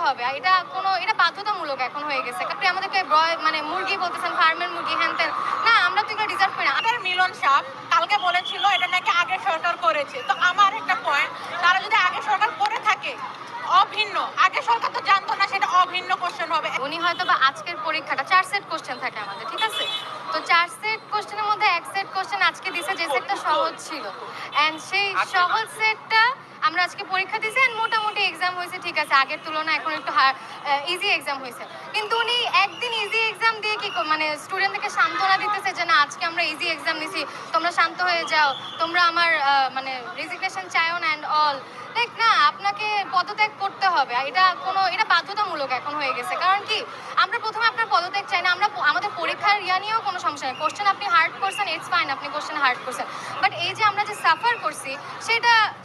হবে, এটা বাধ্যতামূলক এখন হয়ে গেছে। আপনি আমাদেরকে মানে মুরগি বলতেছেন, ফার্মের মুরগি, হ্যান ত্যান। না, আমরা তো এগুলো ডিজার্ভ করি না। আমাদের মিলন সাহেব কালকে বলেছিল এটা নাকি আগে সরকার করেছে। তো আমার একটা পয়েন্ট, তারা যদি আগে সরকার করে থাকে অভিন্ন, আগে সরকার তো জানতো না, সেটা অভিন্ন কোশ্চেন হবে। উনি হয়তো বা আজকের পরীক্ষাটা 4 সেট কোশ্চেন থাকে আমাদের, ঠিক আছে? তো 4 সেট কোশ্চেনের মধ্যে 1 সেট কোশ্চেন আজকে দিছে, যে সেটটা সহজ ছিল, এন্ড সেই সহজ সেটটা আমরা আজকে পরীক্ষা দিয়েছি, এন্ড মোটামুটি এক্সাম হয়েছে, ঠিক আছে, আগের তুলনায় এখন একটু ইজি এক্সাম হয়েছে। কিন্তু উনি একদিন ইজি এক্সাম দিয়ে কি মানে স্টুডেন্টদেরকে সান্ত্বনা দিতেছে যে না, আজকে আমরা ইজি এক্সাম নিছি, তোমরা শান্ত হয়ে যাও, তোমরা আমার মানে রেজিগনেশন চাইও না অ্যান্ড অল। দেখ না, আপনাকে পদত্যাগ করতে হবে, এটা বাধ্যতামূলক এখন হয়ে গেছে। কারণ কি, আমরা প্রথমে আপনার পদত্যাগ চাই না, আমরা আমাদের পরীক্ষার নিয়েও কোনো সমস্যা নেই। কোশ্চেন আপনি হার্ড করছেন, ইটস ফাইন, আপনি কোশ্চেন হার্ড করছেন, বাট এই যে আমরা যে সাফার করছি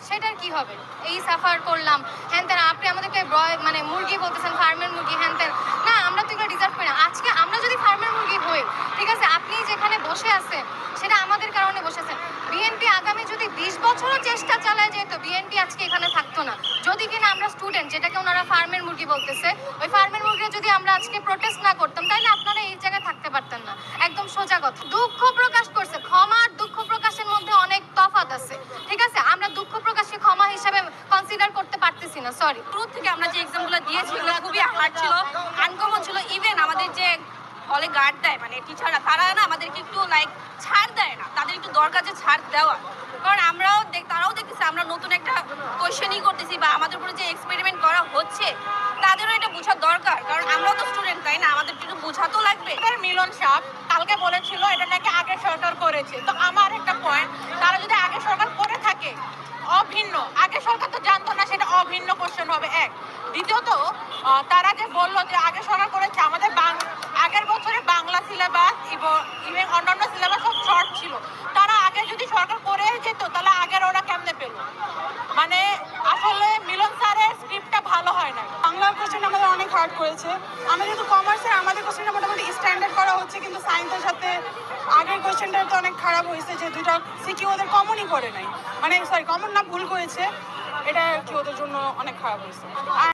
সেটার কি হবে? এই সাফার করলাম, হ্যান ত্যান, আপনি আমাদেরকে মানে মুরগি বলতেছেন, ফার্মের মুরগি, হ্যান ত্যান। না, আমরা তো এগুলো ডিজার্ভ করি না। আজকে আমরা যদি ফার্মের মুরগি হই, ঠিক আছে, আপনি যেখানে বসে আছেন সেটা আমাদের কারণে বসে আছেন। বিএনপি আগামী যদি 20 বছরও চেষ্টা চালায় যেত, বিএনপি আজকে এখানে থাকতো না। যদি কিনা আমরা স্টুডেন্ট, যেটাকে ওনারা ফার্মের মুরগি বলতেছে, ওই ফার্মের মুরগি যদি আমরা আজকে প্রোটেস্ট না করতাম, তাইলে আপনারা এই জায়গায় থাকতে পারতেন না। একদম সোজা কথা। দুঃখ প্রকাশ করছে, ক্ষমা আর দুঃখ প্রকাশের মধ্যে অনেক তফাৎ আছে, ঠিক আছে? আমরা দুঃখ প্রকাশকে ক্ষমা হিসাবে কনসিডার করতে পারতেছি না, সরি। শুরু থেকে আমরা যে এক্সামগুলো দিয়েছি এগুলো খুবই হার্ড ছিল, আনকমন ছিল। ইভেন আমাদের যে হলে গার্ড দেয়, মানে টিচাররা, তারা না আমাদেরকে একটু ছাড় দেয় না, তাদের একটু দরকার যে ছাড় দেওয়া। কারণ তারাও দেখতেছে আমরা নতুন একটা কোয়েশ্চেনই করতেছি, বা আমাদের উপরে যে এক্সপেরিমেন্ট করা হচ্ছে তাদেরও এটা বোঝার দরকার। কারণ আমরাও তো স্টুডেন্ট, তাই না? আমাদের একটু বোঝাতেও লাগবে। আমাদের মিলন সাহেব কালকে বলেছিল এটা নাকি আগে সরকার করেছে। তো আমার একটা পয়েন্ট, তারা যদি আগে সরকার করে থাকে অভিন্ন, আগে সরকার তো জানতো না, সেটা অভিন্ন কোশ্চেন হবে এক। দ্বিতীয়ত, তারা যে বললো যে আগে সরকার করেছে, আমাদের আগের বছরে বাংলা সিলেবাস ইভেন অন্যান্য সিলেবাস সব শর্ট ছিল। তারা আগে যদি সরকার করে যেত, তাহলে আগের ওরা কেমনে পেল? মানে আসলে মিলন স্যারের স্ক্রিপ্টটা ভালো হয় না। বাংলা কোশ্চেন আমাদের অনেক হার্ড করেছে। আমরা যেহেতু কমার্সের, আমাদের কোশ্চেনটা মোটামুটি স্ট্যান্ডার্ড করা হচ্ছে, কিন্তু সায়েন্সের সাথে আগের কোশ্চেনটা তো অনেক খারাপ হয়েছে, যে দুটো সিকিউ ওদের কমনই করে নাই, মানে সরি কমন না, ভুল করেছে, এটা কি ওদের জন্য অনেক খারাপ হয়েছে।